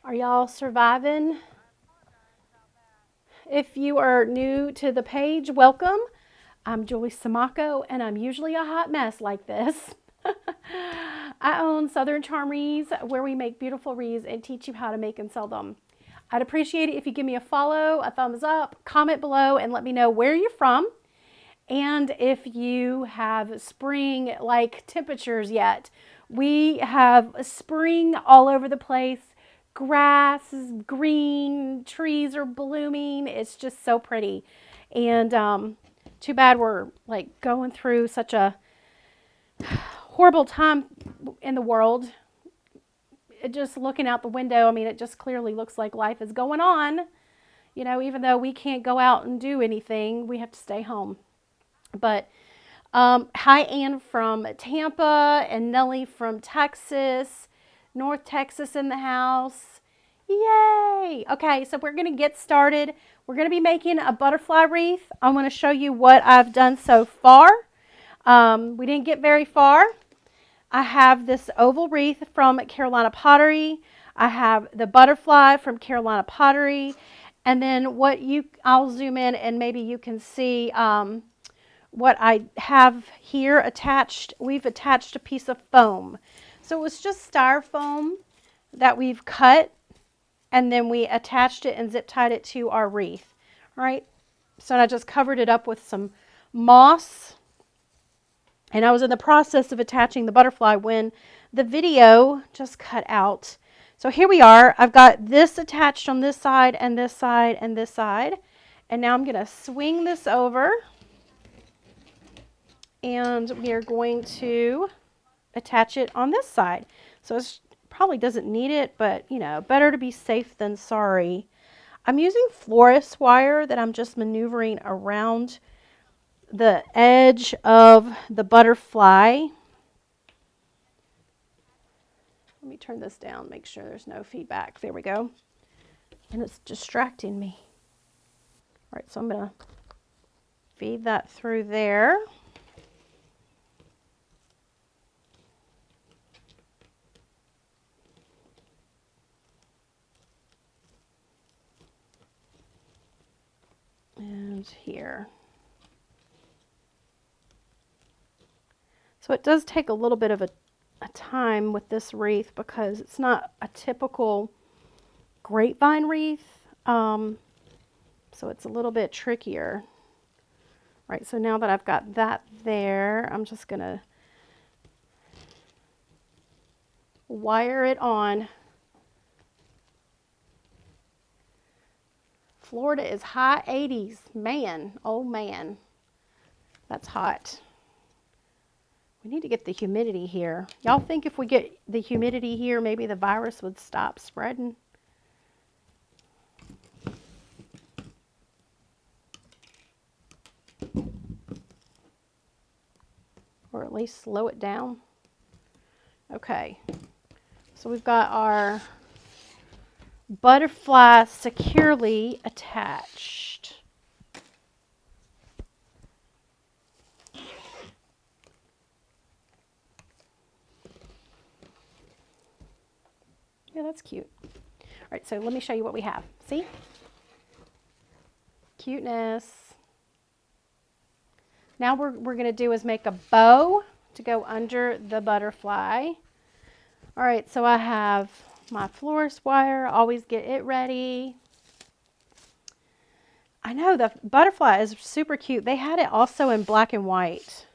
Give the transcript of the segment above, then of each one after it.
Are y'all surviving? If you are new to the page, welcome. I'm Julie Samako, and I'm usually a hot mess like this. I own Southern Charm Wreaths, where we make beautiful wreaths and teach you how to make and sell them. I'd appreciate it if you give me a follow, a thumbs up, comment below, and let me know where you're from. And if you have spring-like temperatures yet. We have spring all over the place. Grass is green, trees are blooming. It's just so pretty. And too bad we're like going through such a horrible time in the world. Just looking out the window, I mean, it just clearly looks like life is going on. You know, even though we can't go out and do anything, we have to stay home. But hi, Ann from Tampa and Nellie from Texas, North Texas in the house. Yay! Okay, so we're going to get started. We're going to be making a butterfly wreath. I'm going to show you what I've done so far. We didn't get very far. I have this oval wreath from Carolina Pottery. I have the butterfly from Carolina Pottery. And then I'll zoom in and maybe you can see what I have here attached. We've attached a piece of foam. So it was just styrofoam that we've cut, and then we attached it and zip tied it to our wreath. All right. So I just covered it up with some moss, and I was in the process of attaching the butterfly when the video just cut out. So here we are. I've got this attached on this side and this side and this side. And now I'm going to swing this over. And we are going to attach it on this side. So it probably doesn't need it, but you know, better to be safe than sorry. I'm using Florist Wire that I'm just maneuvering around the edge of the butterfly. Let me turn this down, make sure there's no feedback. There we go. And it's distracting me. All right, so I'm going to feed that through there. And here. So it does take a little bit of a time with this wreath because it's not a typical grapevine wreath. So it's a little bit trickier. Right, so now that I've got that there, I'm just going to wire it on. Florida is high 80s. Man, oh man, that's hot. We need to get the humidity here. Y'all think if we get the humidity here, maybe the virus would stop spreading? Or at least slow it down? Okay, so we've got our butterfly securely attached. Yeah, that's cute. All right, so let me show you what we have. See? Cuteness. Now we're going to do is make a bow to go under the butterfly. All right, so I have my Florist Wire. Always get it ready. I know the butterfly is super cute. They had it also in black and white.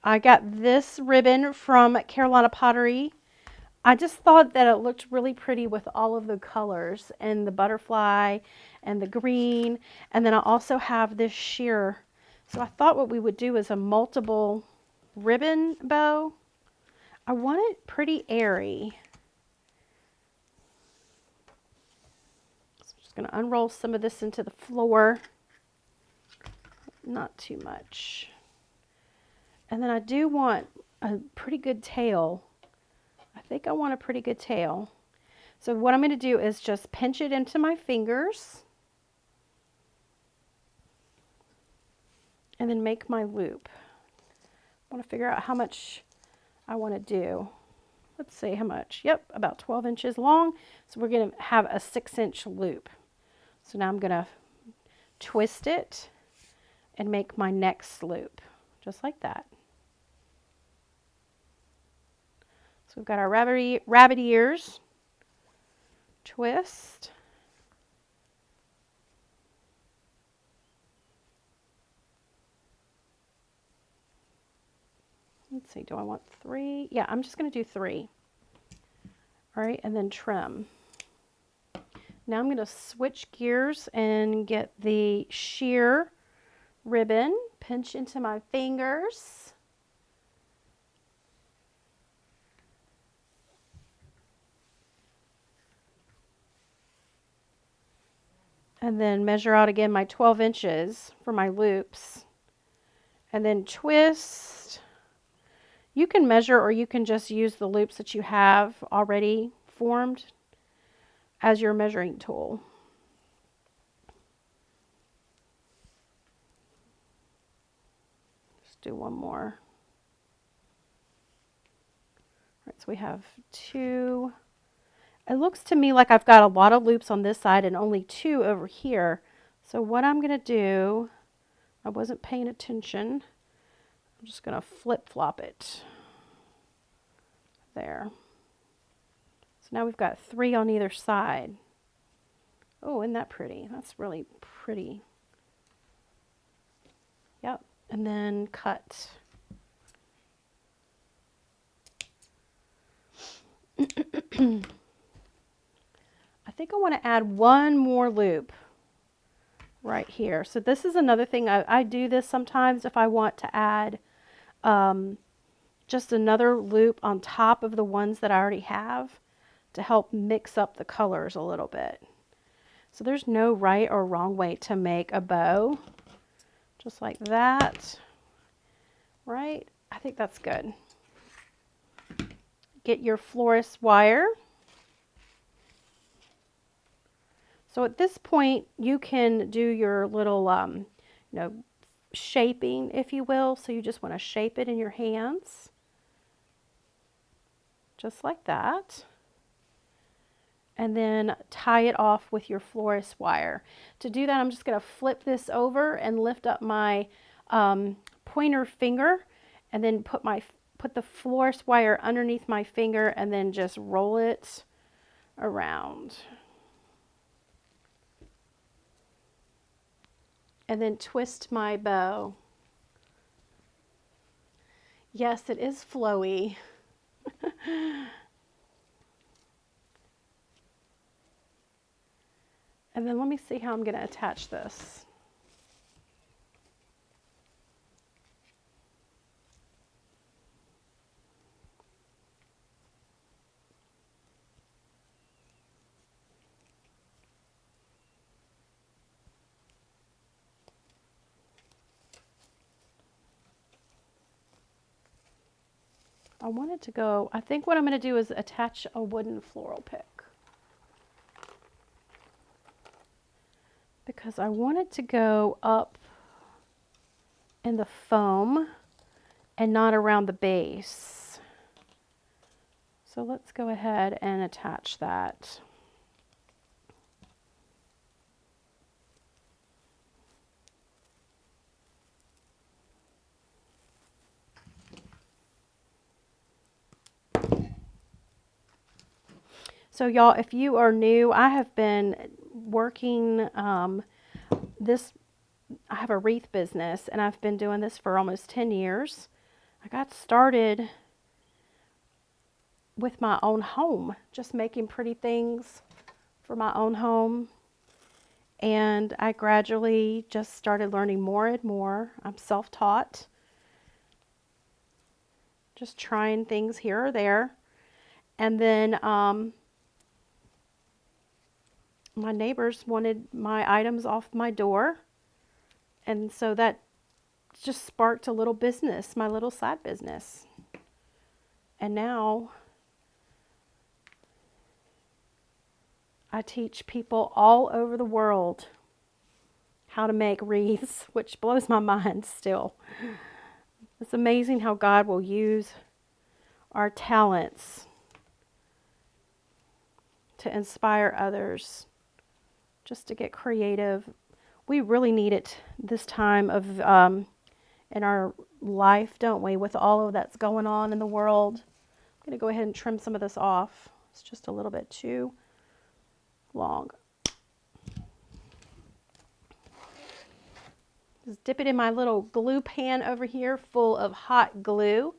I got this ribbon from Carolina Pottery. I just thought that it looked really pretty with all of the colors and the butterfly and the green. And then I also have this sheer. So I thought what we would do is a multiple ribbon bow. I want it pretty airy. So I'm just going to unroll some of this into the floor. Not too much. And then I do want a pretty good tail. I think I want a pretty good tail. So what I'm going to do is just pinch it into my fingers. And then make my loop. I want to figure out how much I want to do. let's see how much. Yep, about 12 inches long. So we're going to have a 6-inch loop. So now I'm going to twist it and make my next loop, just like that. So we've got our rabbit ears, twist, let's see, do I want 3? Yeah, I'm just going to do 3. All right, and then trim. Now I'm going to switch gears and get the sheer ribbon, pinch into my fingers. And then measure out again my 12 inches for my loops. And then twist. You can measure, or you can just use the loops that you have already formed as your measuring tool. Let's do one more. All right, so we have 2. It looks to me like I've got a lot of loops on this side and only 2 over here. So what I'm going to do, I wasn't paying attention. I'm just going to flip-flop it. There. So now we've got 3 on either side. Oh, isn't that pretty? That's really pretty. Yep. And then cut. I think I want to add one more loop right here. So this is another thing. I do this sometimes if I want to add just another loop on top of the ones that I already have to help mix up the colors a little bit. So there's no right or wrong way to make a bow. Just like that. Right? I think that's good. Get your Florist Wire. So at this point, you can do your little, shaping, if you will. So you just want to shape it in your hands. Just like that. And then tie it off with your Florist Wire. To do that, I'm just going to flip this over and lift up my pointer finger, and then put the Florist Wire underneath my finger, and then just roll it around. And then twist my bow. Yes, it is flowy. And then let me see how I'm going to attach this. I wanted to go, I think what I'm going to do is attach a wooden floral pick. Because I want it to go up in the foam and not around the base. So let's go ahead and attach that. So y'all, if you are new, I have been working I have a wreath business, and I've been doing this for almost 10 years. I got started with my own home, just making pretty things for my own home. And I gradually just started learning more and more. I'm self-taught, just trying things here or there. And then my neighbors wanted my items off my door. And so that just sparked a little business, my little side business. And now I teach people all over the world how to make wreaths, which blows my mind still. It's amazing how God will use our talents to inspire others, just to get creative. We really need it this time of in our life, don't we, with all of that's going on in the world. I'm going to go ahead and trim some of this off. It's just a little bit too long. Just dip it in my little glue pan over here full of hot glue.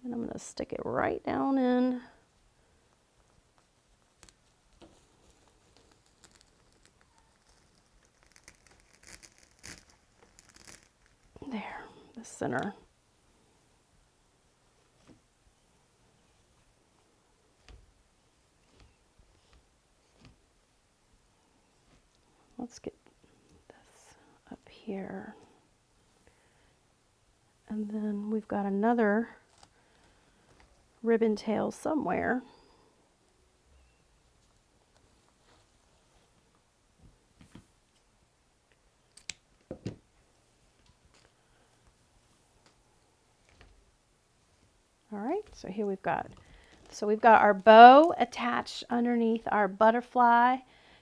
And I'm going to stick it right down in. There, the center. Let's get this up here. And then we've got another ribbon tail somewhere. All right, so here we've got our bow attached underneath our butterfly.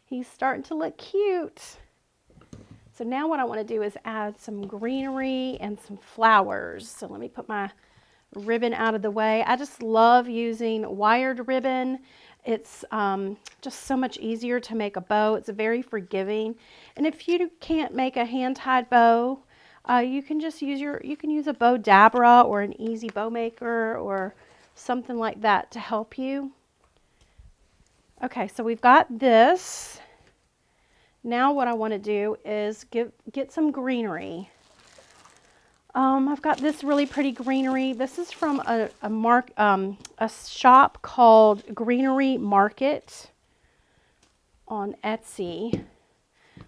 He's starting to look cute. So now what I want to do is add some greenery and some flowers. So let me put my ribbon out of the way. I just love using wired ribbon. It's just so much easier to make a bow. It's very forgiving. And if you can't make a hand-tied bow, you can just use a bow dabra or an easy bow maker or something like that to help you. Okay, so we've got this. Now what I want to do is get some greenery. I've got this really pretty greenery. This is from a shop called Greenery Market on Etsy.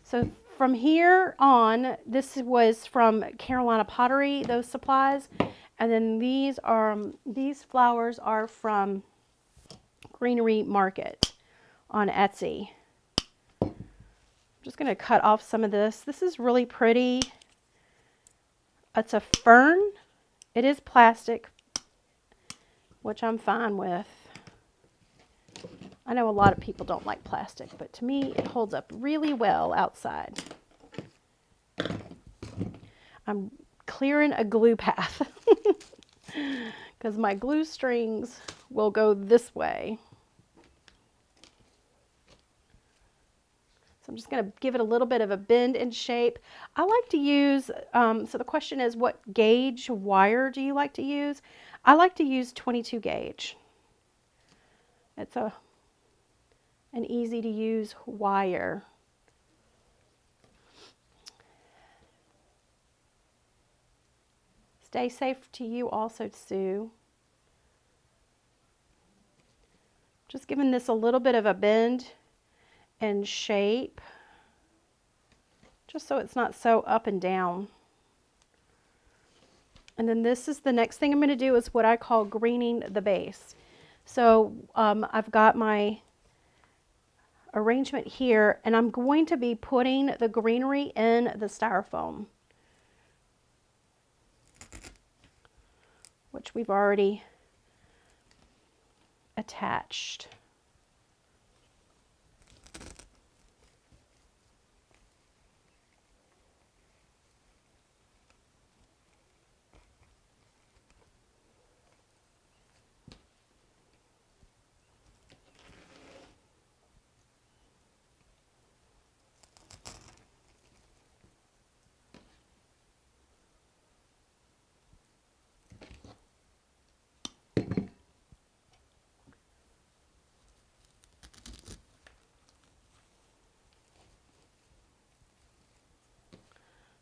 So from here on, this was from Carolina Pottery, those supplies, and then these flowers are from Greenery Market on Etsy. I'm just going to cut off some of this. This is really pretty. It's a fern. It is plastic, which I'm fine with. I know a lot of people don't like plastic, but to me it holds up really well outside. I'm clearing a glue path because my glue strings will go this way. So I'm just going to give it a little bit of a bend in shape. I like to use, so the question is, what gauge wire do you like to use? I like to use 22 gauge. It's an easy to use wire. Stay safe to you also, Sue. Just giving this a little bit of a bend and shape, just so it's not so up and down. And then this is the next thing I'm going to do, is what I call greening the base. So I've got my arrangement here, and I'm going to be putting the greenery in the styrofoam, which we've already attached.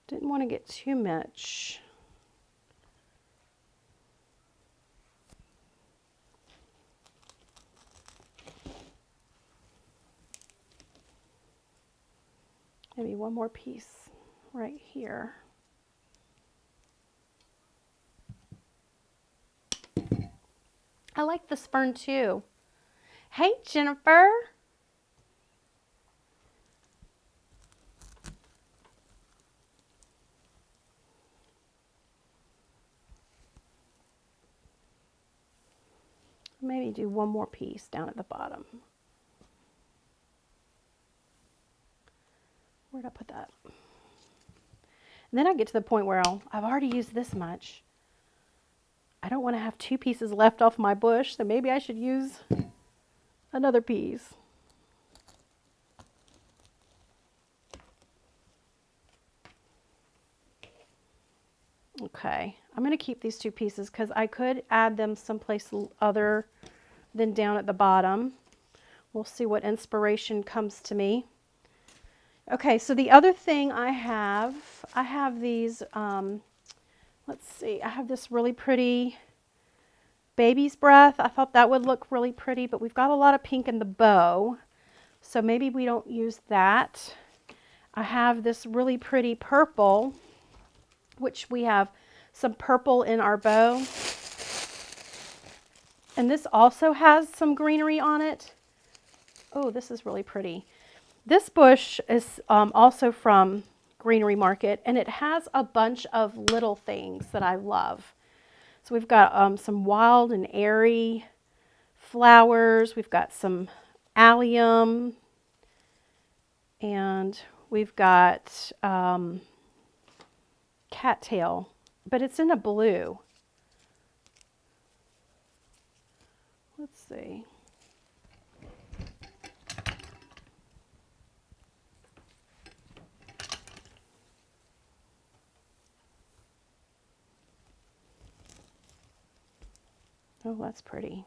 Didn't want to get too much. Maybe one more piece right here. I like this fern too. Hey, Jennifer. maybe do one more piece down at the bottom. Where'd I put that? And then I get to the point where I've already used this much. I don't want to have 2 pieces left off my bush, so maybe I should use another piece. Okay, I'm going to keep these 2 pieces because I could add them someplace other than down at the bottom. We'll see what inspiration comes to me. Okay, so the other thing I have these, let's see, I have this really pretty baby's breath. I thought that would look really pretty, but we've got a lot of pink in the bow, so maybe we don't use that. I have this really pretty purple, which we have some purple in our bow. And this also has some greenery on it. Oh, this is really pretty. This bush is also from Greenery Market, and it has a bunch of little things that I love. So we've got some wild and airy flowers. We've got some allium, and we've got cattail, but it's in a blue. Let's see. Oh, that's pretty.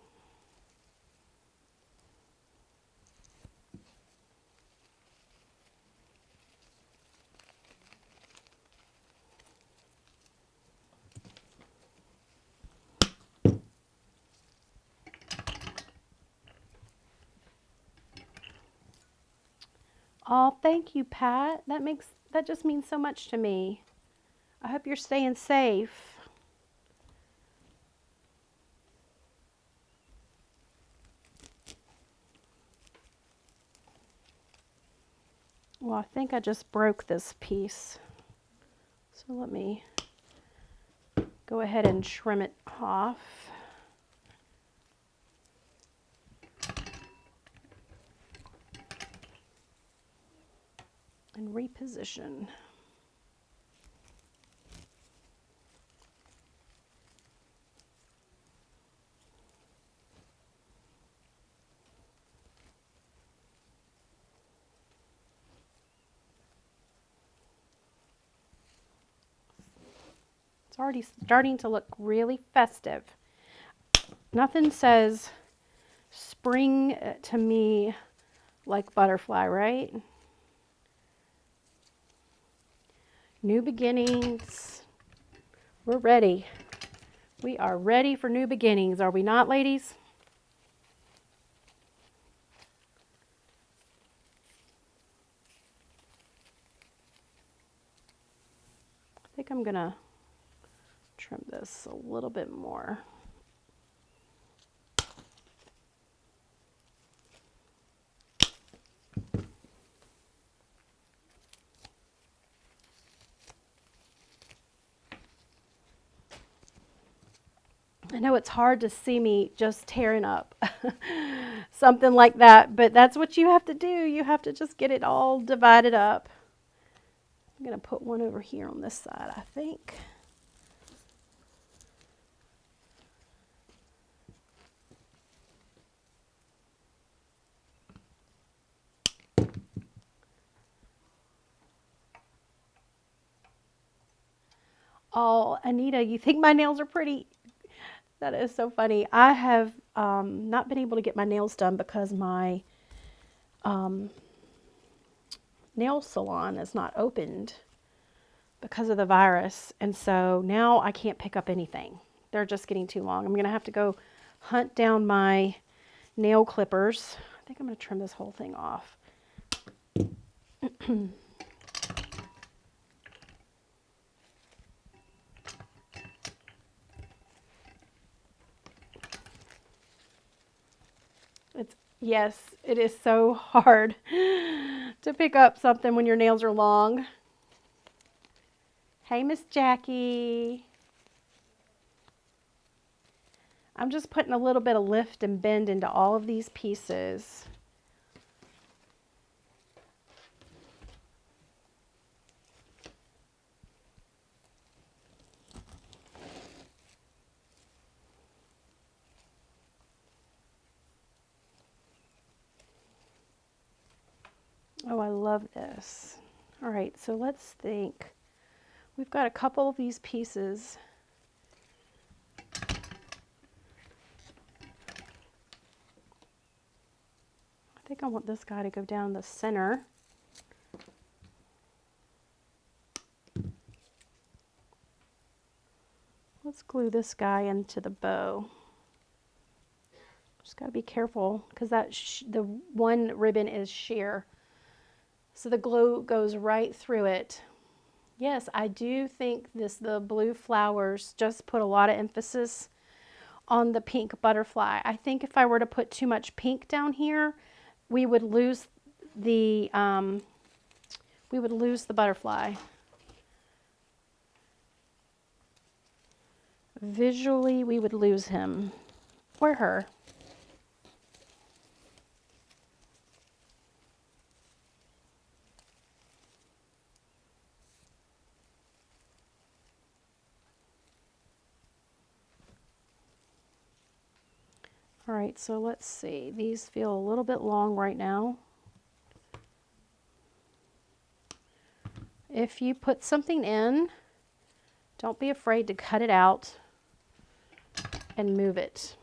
Oh, thank you, Pat. That just means so much to me. I hope you're staying safe. Well, I think I just broke this piece. So let me go ahead and trim it off. And reposition. It's already starting to look really festive. Nothing says spring to me like butterfly, right? New beginnings. We're ready. We are ready for new beginnings, are we not, ladies? I think I'm gonna trim this a little bit more. I know it's hard to see me just tearing up something like that, but that's what you have to do. You have to just get it all divided up. I'm going to put one over here on this side, I think. Oh, Anita, you think my nails are pretty? That is so funny. I have not been able to get my nails done because my nail salon is not opened because of the virus. And so now I can't pick up anything. They're just getting too long. I'm going to have to go hunt down my nail clippers. I think I'm going to trim this whole thing off. Yes, it is so hard to pick up something when your nails are long. Hey, Miss Jackie. I'm just putting a little bit of lift and bend into all of these pieces. Oh, I love this. All right, so let's think. We've got a couple of these pieces. I think I want this guy to go down the center. Let's glue this guy into the bow. Just got to be careful because the one ribbon is sheer. So the glue goes right through it. Yes, I do think the blue flowers just put a lot of emphasis on the pink butterfly. I think if I were to put too much pink down here, we would lose the butterfly. Visually, we would lose him or her. All right, so let's see. These feel a little bit long right now. If you put something in, don't be afraid to cut it out and move it.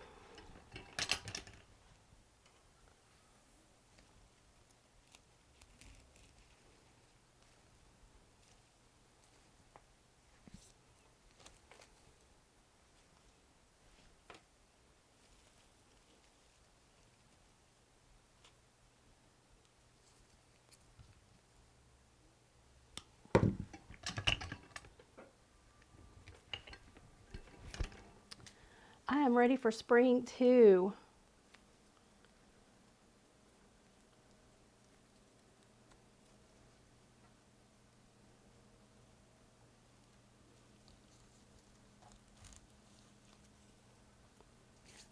I am ready for spring too.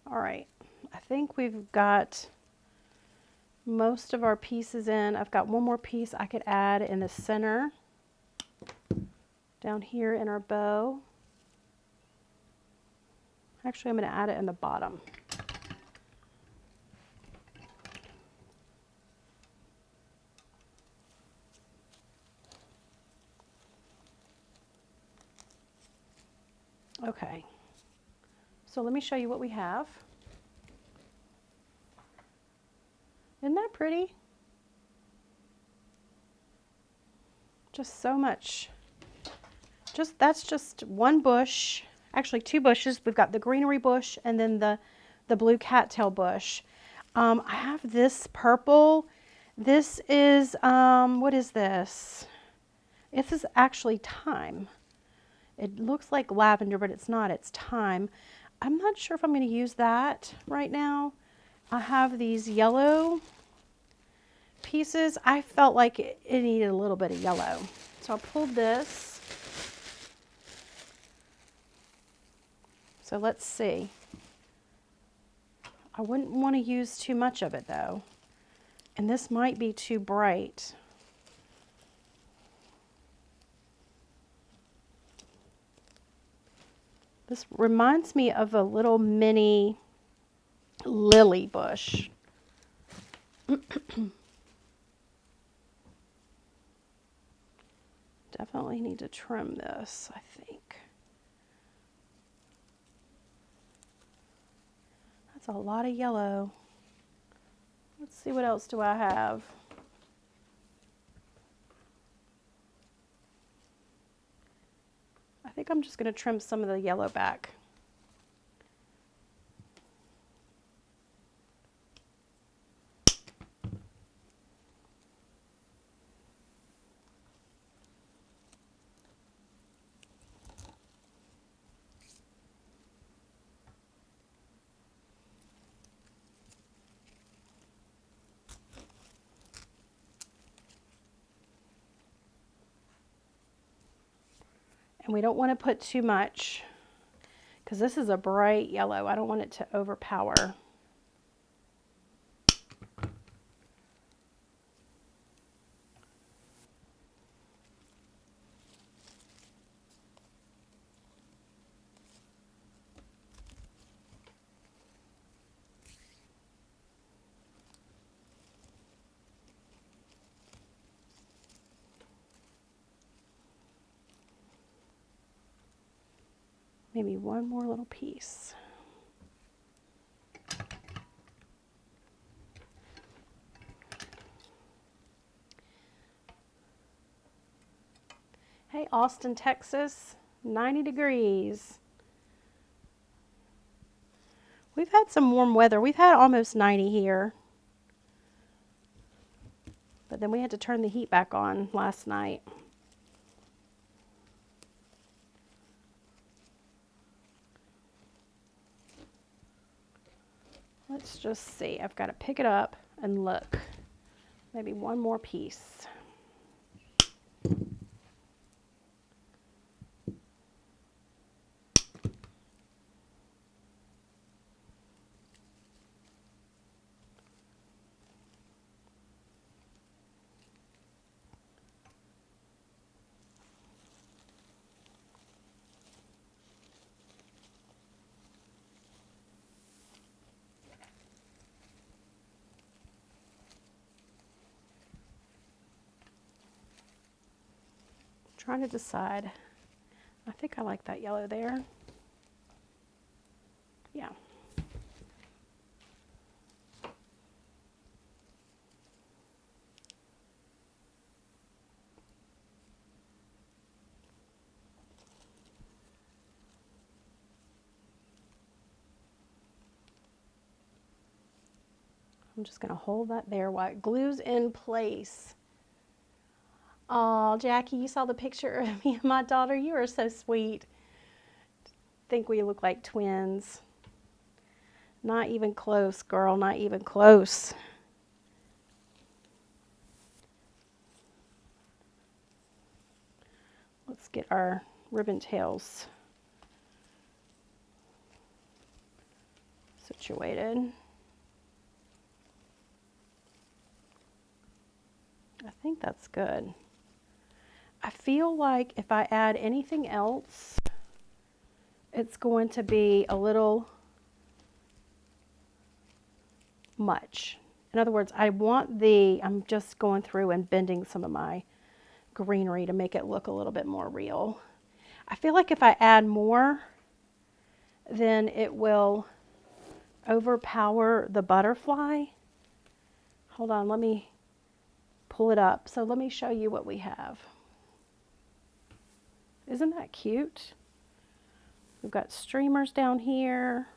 All right, I think we've got most of our pieces in. I've got one more piece I could add in the center, down here in our bow. Actually, I'm going to add it in the bottom. Okay, so let me show you what we have. Isn't that pretty? Just so much. That's just one bush. Actually, two bushes. We've got the greenery bush and then the blue cattail bush. I have this purple. This is, what is this? This is actually thyme. It looks like lavender, but it's not. It's thyme. I'm not sure if I'm going to use that right now. I have these yellow pieces. I felt like it needed a little bit of yellow. So I pulled this. So let's see. I wouldn't want to use too much of it though. And this might be too bright. This reminds me of a little mini lily bush. Definitely need to trim this, I think. That's a lot of yellow. Let's see, what else do I have? I think I'm just going to trim some of the yellow back. And we don't want to put too much because this is a bright yellow. I don't want it to overpower. Maybe one more little piece. Hey, Austin, Texas, 90 degrees. We've had some warm weather. We've had almost 90 here. But then we had to turn the heat back on last night. Let's just see. I've got to pick it up and look. Maybe one more piece. Trying to decide. I think I like that yellow there. Yeah. I'm just going to hold that there while it glues in place. Oh, Jackie, you saw the picture of me and my daughter. You are so sweet. Think we look like twins. Not even close, girl. Not even close. Let's get our ribbon tails situated. I think that's good. I feel like if I add anything else, it's going to be a little much. In other words, I'm just going through and bending some of my greenery to make it look a little bit more real. I feel like if I add more, then it will overpower the butterfly. Hold on, let me pull it up. So let me show you what we have. Isn't that cute? We've got streamers down here.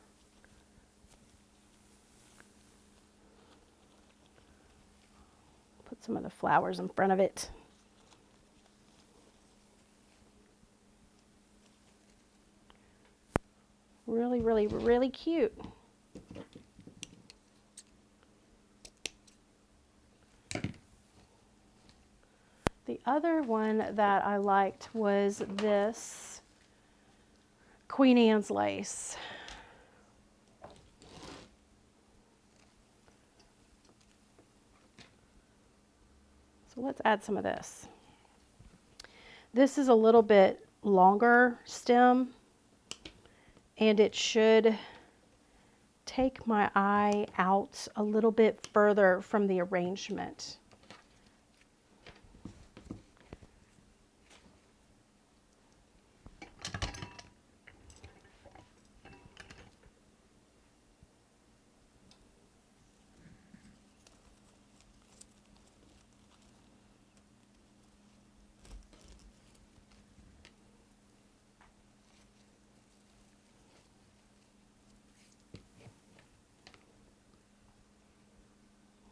Put some of the flowers in front of it. Really, really, really cute. The other one that I liked was this Queen Anne's lace. So let's add some of this. This is a little bit longer stem, and it should take my eye out a little bit further from the arrangement.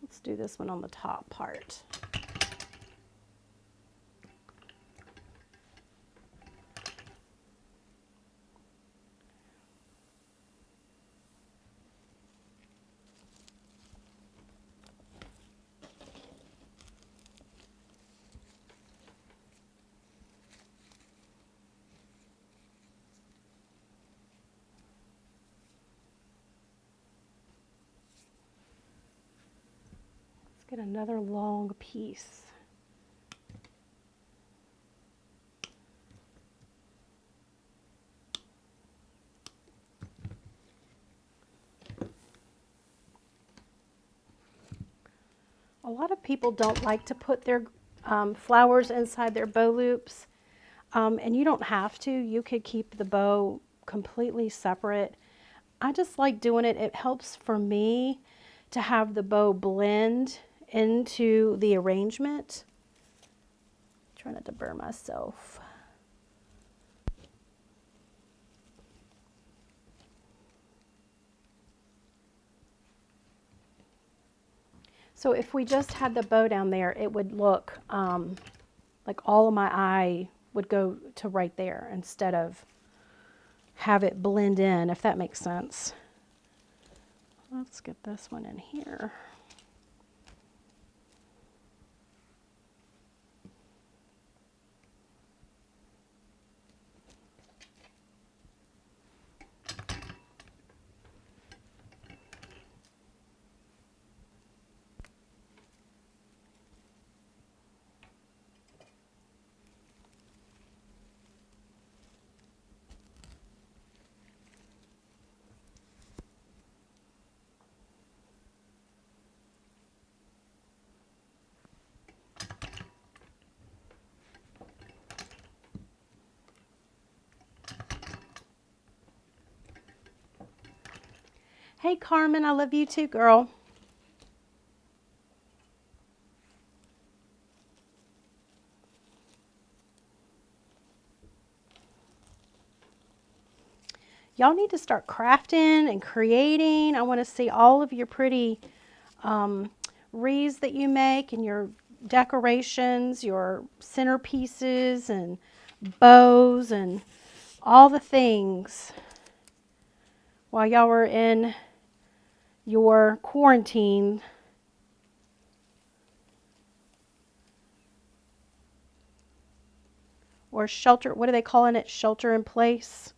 Let's do this one on the top part. get another long piece. A lot of people don't like to put their flowers inside their bow loops, and you don't have to. You could keep the bow completely separate. I just like doing it. It helps for me to have the bow blend into the arrangement. Try not to burn myself. So if we just had the bow down there, it would look like all of my eye would go to right there instead of have it blend in, if that makes sense. Let's get this one in here. Hey Carmen, I love you too, girl. Y'all need to start crafting and creating. I want to see all of your pretty wreaths that you make and your decorations, your centerpieces and bows and all the things while y'all were in your quarantine. Or shelter, what are they calling it? Shelter in place.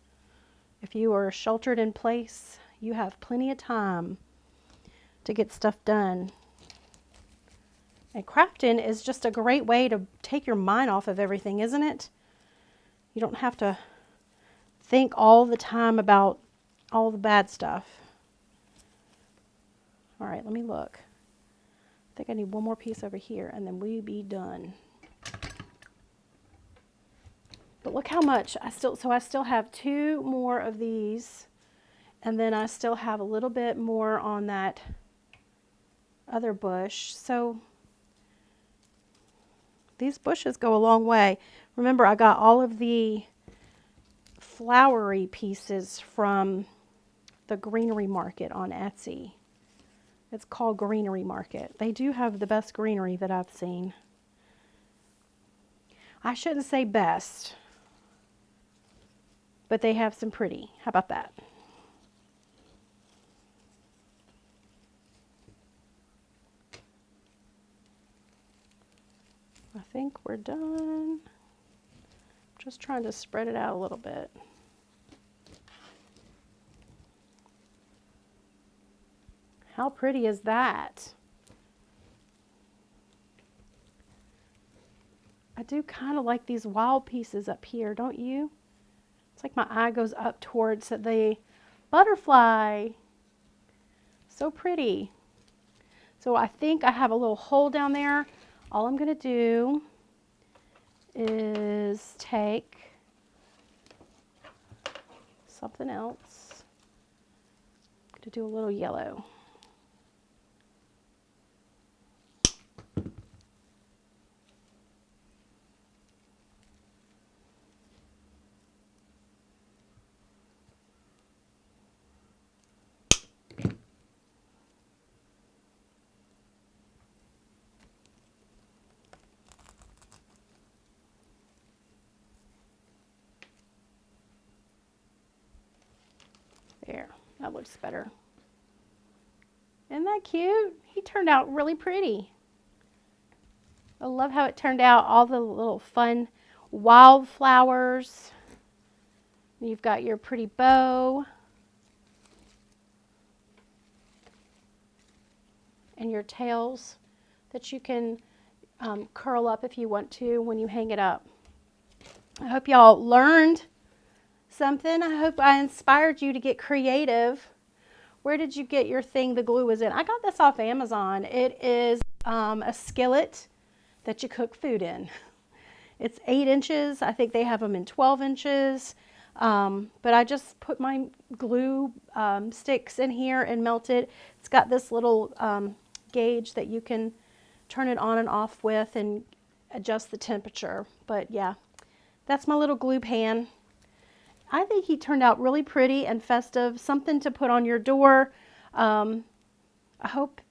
If you are sheltered in place, you have plenty of time to get stuff done. And crafting is just a great way to take your mind off of everything, isn't it? You don't have to think all the time about all the bad stuff. All right, let me look. I think I need one more piece over here and then we'll be done. But look how much I still have 2 more of these, and then I still have a little bit more on that other bush. So these bushes go a long way. Remember, I got all of the flowery pieces from the greenery market on Etsy. It's called Greenery Market. They do have the best greenery that I've seen. I shouldn't say best, but they have some pretty. How about that? I think we're done. Just trying to spread it out a little bit. How pretty is that? I do kind of like these wild pieces up here, don't you? It's like my eye goes up towards the butterfly. So pretty. So I think I have a little hole down there. All I'm going to do is take something else. I'm going to do a little yellow. There, that looks better. Isn't that cute? He turned out really pretty. I love how it turned out, all the little fun wildflowers. You've got your pretty bow. And your tails. that you can curl up if you want to when you hang it up. I hope y'all learned something. I hope I inspired you to get creative. Where did you get your thing the glue was in? I got this off Amazon. It is a skillet that you cook food in. It's 8 inches. I think they have them in 12 inches. But I just put my glue sticks in here and melt it. It's got this little gauge that you can turn it on and off with and adjust the temperature. But yeah, that's my little glue pan. I think he turned out really pretty and festive. Something to put on your door. I hope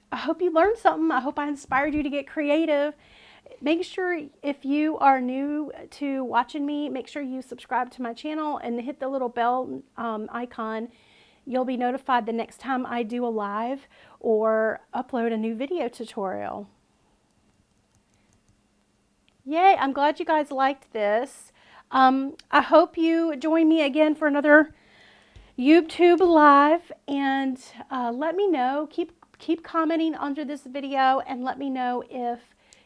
you learned something. I hope I inspired you to get creative. Make sure, if you are new to watching me, make sure you subscribe to my channel and hit the little bell icon. You'll be notified the next time I do a live or upload a new video tutorial. Yay, I'm glad you guys liked this. I hope you join me again for another YouTube live, and let me know, keep commenting under this video, and let me know if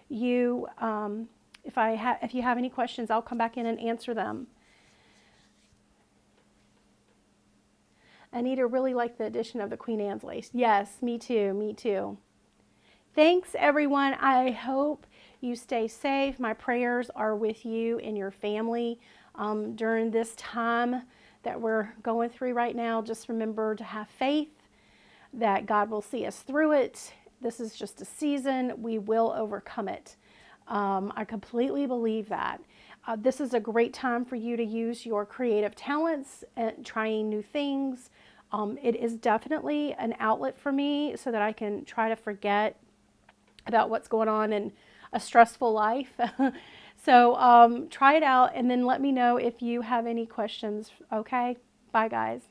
you if you have any questions. I'll come back in and answer them. Anita really liked the addition of the Queen Anne's lace. Yes, me too, me too. Thanks everyone. I hope you stay safe. My prayers are with you and your family during this time that we're going through right now. Just remember to have faith that God will see us through it. This is just a season. We will overcome it. I completely believe that. This is a great time for you to use your creative talents and trying new things. It is definitely an outlet for me so that I can try to forget about what's going on in a stressful life. So try it out and then let me know if you have any questions. Okay? Bye guys.